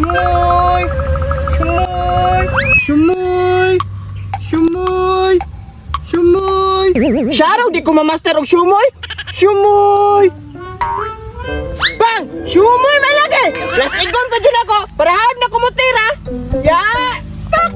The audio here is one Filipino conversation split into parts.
Shumoy! Shumoy! Shumoy! Shumoy! Shumoy! Sharo, di ko mamaster og shumoy! Shumoy! Bang! Shumoy may lagi! Plus igon pa dyan ako para hard na kumutira! Ya! Pak!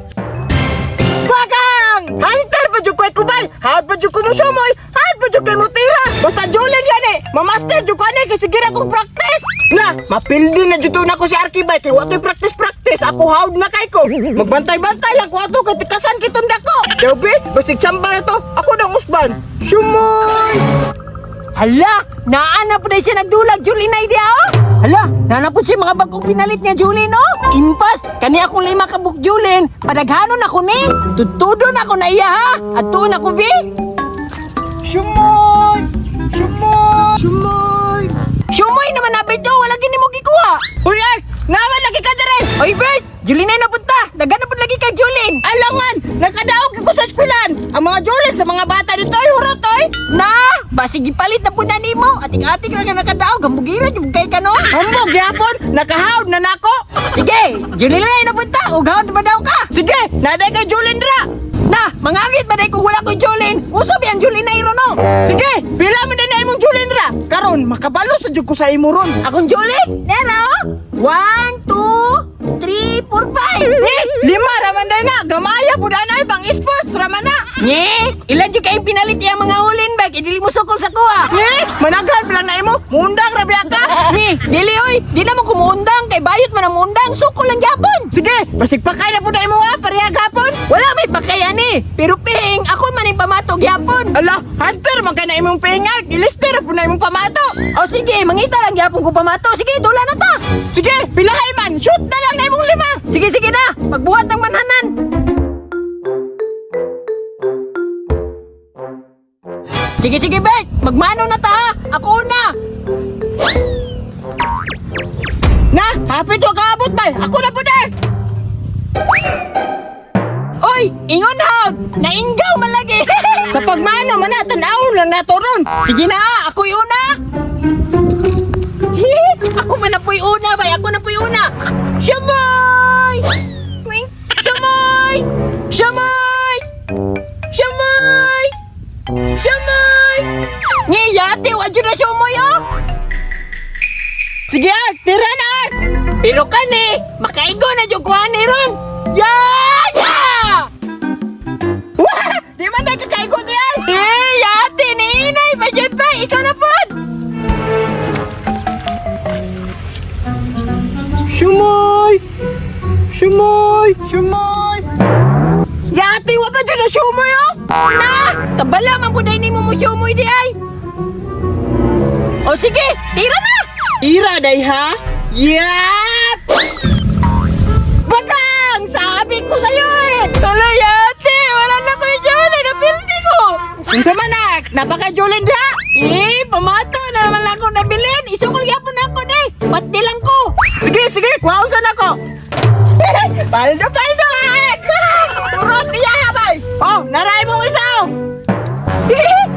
Bakang! Hunter pa dyan ko kubay! Hard pa dyan ko mo shumoy! Hard pa dyan ko mutira! Basta Jolin yan eh! Mamaster dyan ko anay kasi gira kong practice! Na! Mapildi na dyan na ko si Arkibay kaya wato'y practice! Ako hard na kay ko! Magbantay-bantay lang ko ato kay tikasan kitong dako! Dabi! Basig tsamba na to! Ako ng usban! Shumoy! Hala, naana po na siya nagdulag, Julie na idea, oh. Hala, naana po siya mga bagong pinalit niya, Julie, no? Impas, kani akong 5 kabuk, Julie. Padaghanon ako ni. Tutudon ako na iya, ha? At tuon ako, bi? Shumoy! Shumoy! Shumoy! Shumoy naman na, Berto. Wala gini mo gikuha. Uy, ay! Naman lagi ka dyan! Oy, Bert, Julie na napunta. Dagan po lagi ka, Julie. Alangan! Nakadaog ko sa eskwelahan! Ang mga Jolin sa mga bata dito ay hurotoy! Na, basig ipalit na po na ni mo. Ating-ating na ka nakadaog. Gambugira, yung kay ka, no? Hambog, yapon! Nakahawd na nako! Sige, Julie na napunta. Ugahod ba daw ka? Sige! Naday kay Jolin dra! Na, mangangit ba dahil kung wala ko Jolene? Usap yan Jolene na iro, no? Sige! Pila mo na imong Jolin dra! Karon, makabalo sa jud ko sa imo ron! Akong Jolene? Yan, oh. 1, 2, 3, 4, 5. Eh! 5 raman day na! Gamaya po na ibang sports raman na! Nye, ilan dyan kayong pinalit yung mga hulin bag? Idili mo sukol sa kuha. Eh! Managhan lang na imo! Mundang rabya ka! Ni, dili oy, di naman kumuundang. Kay bayot man ang muundang, sukol lang yapon. Sige! Basig pakay na po na imo ha! Parehag hapon! Wala may pakaya ni. Pero ping, ako man yung pamatog yapon. Ala! Hunter! Magka na imong pingag! Ilister po na imong pamato! O sige, mangita lang yapon ko pamato. Sige, dula na ta. Sige! Pilahay man! Shoot na lang na imong 5! Sige, sige na. Pagbuhat ng manhanan. Sige, sige, Bert. Magmano na ta, ha? Ako una. Na! Hapit ko kaabot ba? Ako na po na! Oy, ingon hag. Nainggaw man lagi. Sa pagmano man na, tanawon lang nato ron! Sige na, ako'y una. Ako man na po'y una, bay. Ako na po'y una. Siyamay! Wing! Siyamay! Siyamay! Siyamay! Siyamay! Ngiyate, wadyo na siyamay, oh! Sige Ark! Tira na Ark! Pero kani, makaigo na dyan kuha ni ron. Yaya! Wah! Di man na kakaigo di Ark! Yate, ni inay, pa dyan pa. Ikaw na po. Shumoy! Shumoy! Shumoy! Yati, wa ba dyan na shumoy oh? Na! Kabala man po dahil ni mo mo siyumoy di ay. O sige, tira na! Ira day ha? Yat! Bakang! Sabi ko sa'yo eh! Tuloy ate! Wala na ko yung napildi ko! Unsa man Ark? Napaka-Jolin ha? Pamato na naman lang ako nabilin! Isukol yapon ako na eh! Pati lang ko! Sige, sige! Kuhaon saan ako! Paldo, paldo Ark! Turot niya habay! Oh, naray mong isaw!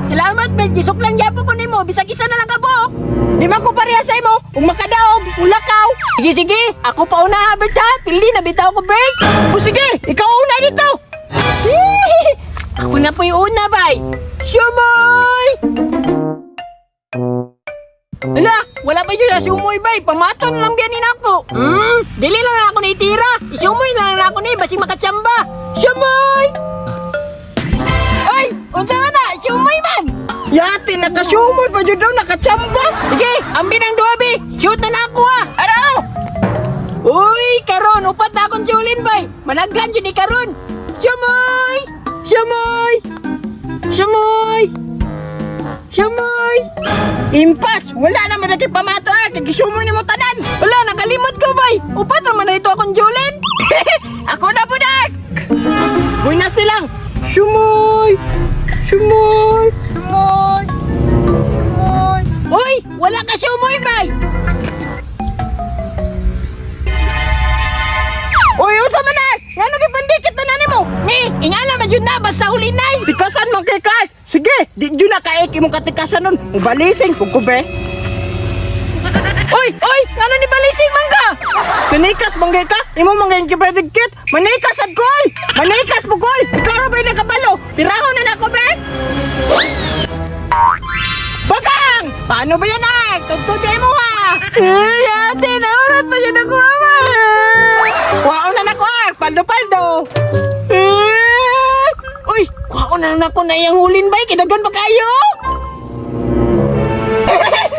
Salamat, Bert! Isok lang yapon ko ni mo! Bisag isa na lang kabok! Di man ko pareha sa imo! Kung makadaog, ulakaw! Sige, sige! Ako pa una ha, Bert ha! Pildi na bitaw ko, Bert! O sige! Ikaw una dito! Ako na po yung una, bay! Siyamay! Ala, wala ba yun na sumoy, bay? Pamaton lang biyanin ako. Dili lang ako na itira. Isumoy lang ako ni, basi makatsamba. Siyamay! Ay, unsa nga na? Siyamay man! Yati, nakasumol pa dyan daw, nakachamba! Sige, ambi ng duwabi. Shoot na ako ha. Araw! Uy, karon, upat na akong Jolin, bay. Managhan yun ni karon. Siyamay! Siyamay! Siyamay! Siyamay! Impas! Wala naman natin pamato ha! Kagisumol ni mo tanan! Wala, nakalimot ko, bay. Upat naman na ito akong Jolin. Ako na po Dark! Buhay na silang! Shumoy! Shumoy! Shumoy! Shumoy! Uy, wala ka siyumoy, bay. Uy, usa man na! Nga nagipandikit na nani mo! Ni, ingala man yun na, basta hulinay. Tikasan man kay Kai! Sige! Di dyan na kaek imong katikasan nun! Ubalising kung kube! Uy, uy, Ngano ni balisig man ka? Manikas banggay ka? Imo manggay kipedikit? Manikas ad koy! Manikas mo koy! Ikaw ra ba'y nakabalo? Pirahon na nako be! Bakang! Paano ba yan ay? Tugtugay mo ha! Ay, ate, naurat pa siya ng mama. Kuhaon na nako ay! Paldo-paldo! Uy, kuhaon na ako na yung hulin bay. Kidagan pa kayo?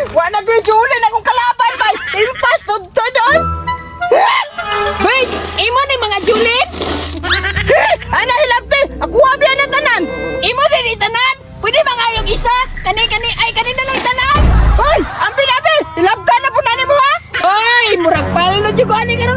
Wa na ko'y julin akong kalaban bay! Impas to doon! Bay, imo ni mga julid? Ana hilabti! Ako habi na tanan! Imo din itanan? Pwede ba nga yung isa? Kani na lang tanan? Hoy! Ang pinabi! Hilabta na po na mo ha! Ay, murag palo na dyan ko ani ka